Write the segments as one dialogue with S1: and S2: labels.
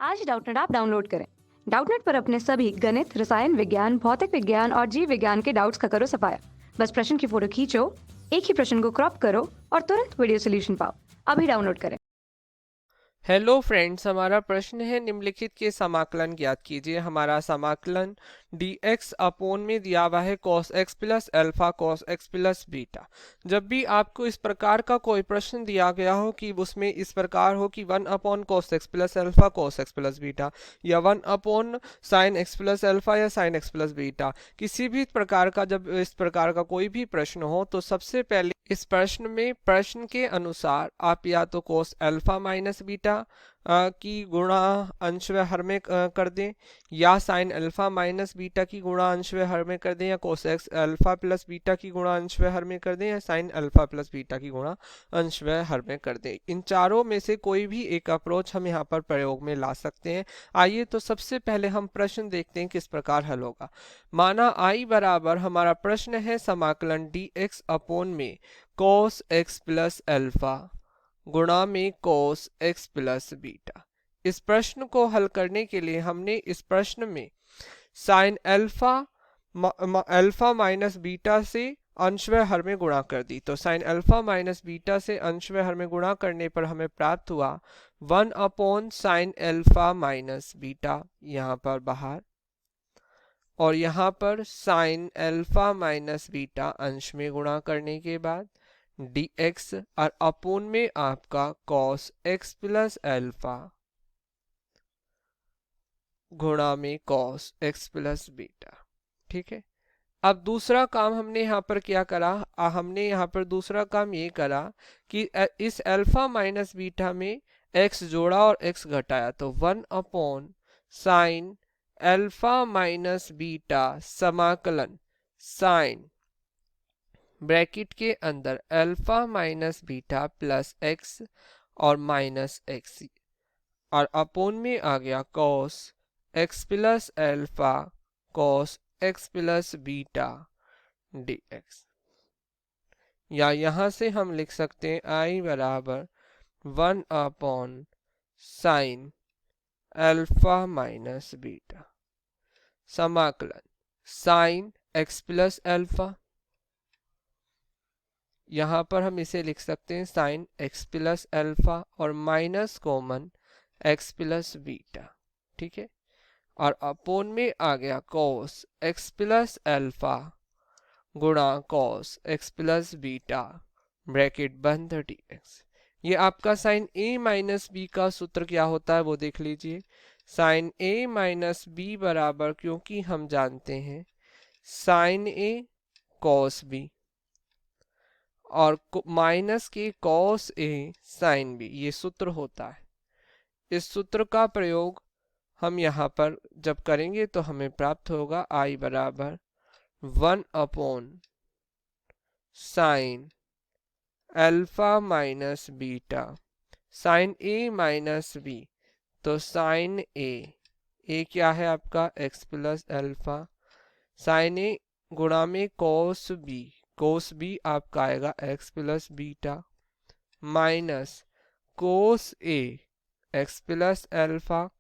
S1: आज Doubtnut app download करें। Doubtnut पर अपने सभी गणित, रसायन विज्ञान, भौतिक विज्ञान और जीव विज्ञान के डाउट्स का करो सफाया। बस प्रश्न की फोटो खींचो, एक ही प्रश्न को क्रॉप करो और तुरंत वीडियो सोल्यूशन पाओ। अभी डाउनलोड करें।
S2: हेलो फ्रेंड्स, हमारा प्रश्न है निम्नलिखित के समाकलन ज्ञात कीजिए। हमारा समाकलन dx अपोन में दिया हुआ है cos x plus alpha cos x plus beta. जब भी आपको इस प्रकार का कोई प्रश्न दिया गया हो कि उसमें इस प्रकार हो कि 1 upon cos x plus alpha cos x plus beta या 1 upon sin x plus alpha या sin x प्लस बीटा, किसी भी प्रकार का जब इस प्रकार का कोई भी प्रश्न हो तो सबसे पहले इस प्रश्न में प्रश्न के अनुसार आप या तो cos अल्फा माइनस बीटा की गुणा अंश व हर में कर दें, या साइन अल्फा माइनस बीटा की गुणा अंश व हर में कर दें, या cos x alpha plus beta की गुणा अंश व हर में कर दें, या साइन अल्फा प्लस बीटा की गुणा अंश व हर में कर दें। इन चारों में से कोई भी एक अप्रोच हम यहाँ पर प्रयोग में ला सकते हैं। आइए तो सबसे पहले हम प्रश्न देखते हैं किस प्रकार हल होगा। माना I बराबर हमारा प्रश्न है समाकलन dx अपोन में cos x प्लस अल्फा गुणा में cos x प्लस बीटा। इस प्रश्न को हल करने के लिए हमने इस प्रश्न में साइन अल्फा माइनस बीटा से अंश व हर में गुणा कर दी। तो साइन अल्फा माइनस बीटा से अंश व हर में गुणा करने पर हमें प्राप्त हुआ 1 upon sine alpha minus beta यहाँ पर बाहर, और यहाँ पर साइन अल्फा माइनस बीटा अंश में गुणा करने के बाद dx और अपोन में आपका cos x प्लस अल्फा गुणा में cos x प्लस बीटा। ठीक है, अब दूसरा काम हमने यहाँ पर क्या करा, हमने यहाँ पर दूसरा काम ये करा कि इस अल्फा माइनस बीटा में x जोड़ा और x घटाया। तो 1 upon sine alpha minus beta समाकलन साइन ब्रैकेट के अंदर alpha minus beta plus x और माइनस x, और अपोन में आ गया cos x plus alpha cos x plus beta dx। या यहां से हम लिख सकते हैं I बराबर 1 upon sine alpha minus beta समाकलन साइन x प्लस अल्फा, यहाँ पर हम इसे लिख सकते हैं साइन x प्लस अल्फा और minus common x plus beta. ठीक है, और अपोन में आ गया cos x प्लस अल्फा गुणा cos x plus beta bracket बंद dx। ये आपका साइन a माइनस बी का सूत्र क्या होता है वो देख लीजिए। साइन a माइनस बी बराबर, क्योंकि हम जानते हैं साइन a cos b और माइनस के cos a sin b, ये सूत्र होता है। इस सूत्र का प्रयोग हम यहाँ पर जब करेंगे तो हमें प्राप्त होगा I बराबर 1 upon sine alpha minus beta sine a minus b। तो साइन a क्या है आपका x plus alpha, sine a गुणा में cos b आपका आएगा x plus beta minus cos a x plus alpha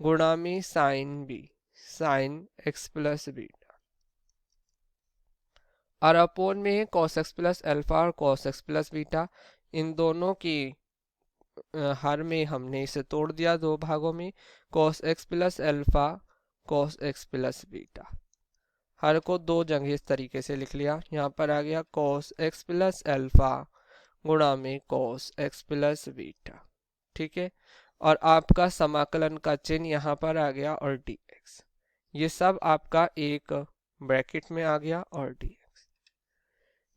S2: गुणा में sine b sine x plus beta, और अपोन में है cos x प्लस अल्फा और cos x प्लस बीटा। इन दोनों की हर में हमने इसे तोड़ दिया दो भागों में, cos x plus alpha cos x plus beta. हर को दो जगह इस तरीके से लिख लिया। यहाँ पर आ गया cos x प्लस अल्फा गुणा में cos x प्लस बीटा। ठीक है, और आपका समाकलन का चिन्ह यहाँ पर आ गया और dx, ये सब आपका एक ब्रैकेट में आ गया और dx।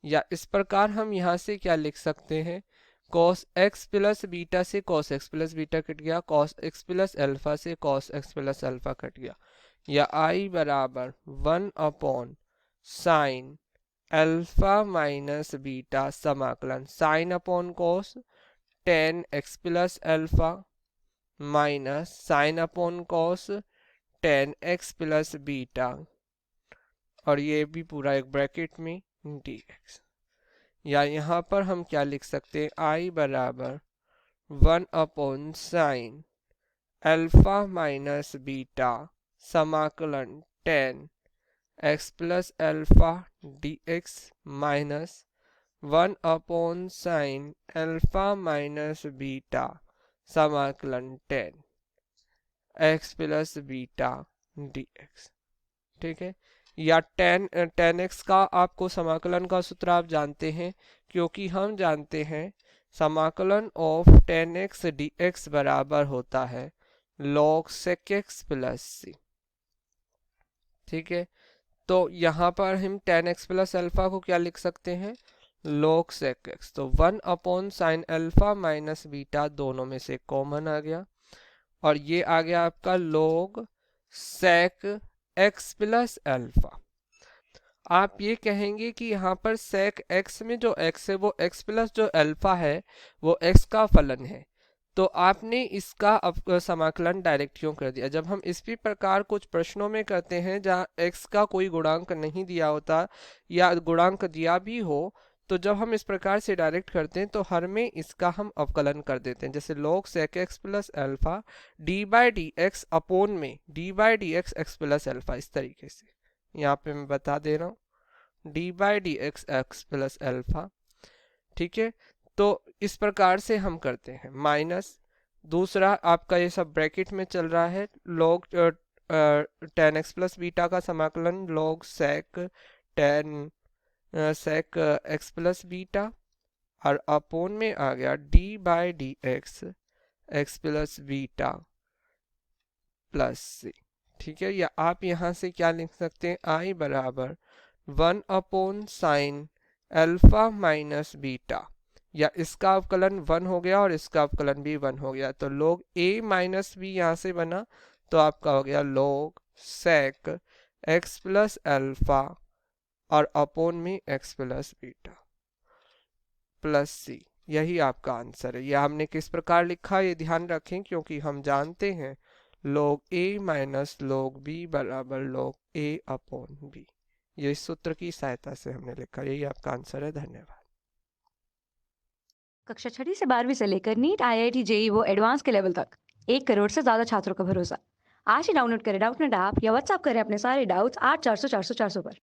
S2: या इस प्रकार हम यहाँ से क्या लिख सकते हैं, cos x प्लस बीटा से cos x plus beta cut गया, cos x प्लस अल्फा से cos x plus alpha cut गया। या I बराबर 1 upon sine alpha minus beta समाकलन sine upon cos tan x plus alpha minus sine upon cos tan x plus beta, और ये भी पूरा एक ब्रैकेट में dx। या यहाँ पर हम क्या लिख सकते हैं, I बराबर 1 upon sine alpha minus beta समाकलन 10 x plus alpha D x minus 1/sin alpha minus beta समाकलन 10 x plus beta D x. ठीक है, या 10x का आपको समाकलन का सूत्र आप जानते हैं, क्योंकि हम जानते हैं समाकलन ऑफ 10x dx बराबर होता है log sec x plus C. ठीक है, तो यहाँ पर हम 10x प्लस अल्फा को क्या लिख सकते हैं, log sec x। तो 1/sin अल्फा माइनस बीटा दोनों में से कॉमन आ गया, और ये आ गया आपका log sec x plus alpha. आप ये कहेंगे कि यहाँ पर sec x में जो x है वो x प्लस जो अल्फा है वो x का फलन है, तो आपने इसका अब समाकलन डायरेक्ट क्यों कर दिया। जब हम इसी प्रकार कुछ प्रश्नों में करते हैं जहाँ x का कोई गुणांक नहीं दिया होता या गुणांक दिया भी हो, तो जब हम इस प्रकार से डायरेक्ट करते हैं तो हर में इसका हम अवकलन कर देते हैं। जैसे log sec x plus alpha D by D X upon में D by D X X plus alpha, इस तरीके से यहाँ पे मैं बता दे रहा हूँ D by D X X plus alpha. ठीक है, तो इस प्रकार से हम करते हैं। माइनस दूसरा आपका ये सब ब्रैकेट में चल रहा है log 10x प्लस बीटा का समाकलन log sec 10 sec x plus beta, और अपोन में आ गया D by D X X plus beta plus C. ठीक है, या आप यहाँ से क्या लिख सकते हैं, आई बराबर 1/sin अल्फा माइनस बीटा, या इसका अवकलन 1 हो गया और इसका अवकलन भी 1 हो गया, तो log a माइनस बी यहाँ से बना, तो आपका हो गया log sec x plus alpha और अपोन में x प्लस बीटा प्लस सी। यही आपका आंसर है। यह हमने किस प्रकार लिखा ये ध्यान रखें, क्योंकि हम जानते हैं log a minus log b बराबर log a अपॉन b। ये इस सूत्र की सहायता से हमने लिखा। यही आपका आंसर है। धन्यवाद।
S1: कक्षा 6वीं से 12वीं से लेकर नीट, IIT, जेई वो एडवांस के लेवल तक 1 करोड़ से ज्यादा छात्रों का भरोसा। आज ही डाउनलोड करें डाउटनेट ऐप या व्हाट्सएप करें अपने सारे डाउट्स 8400 400 400 पर।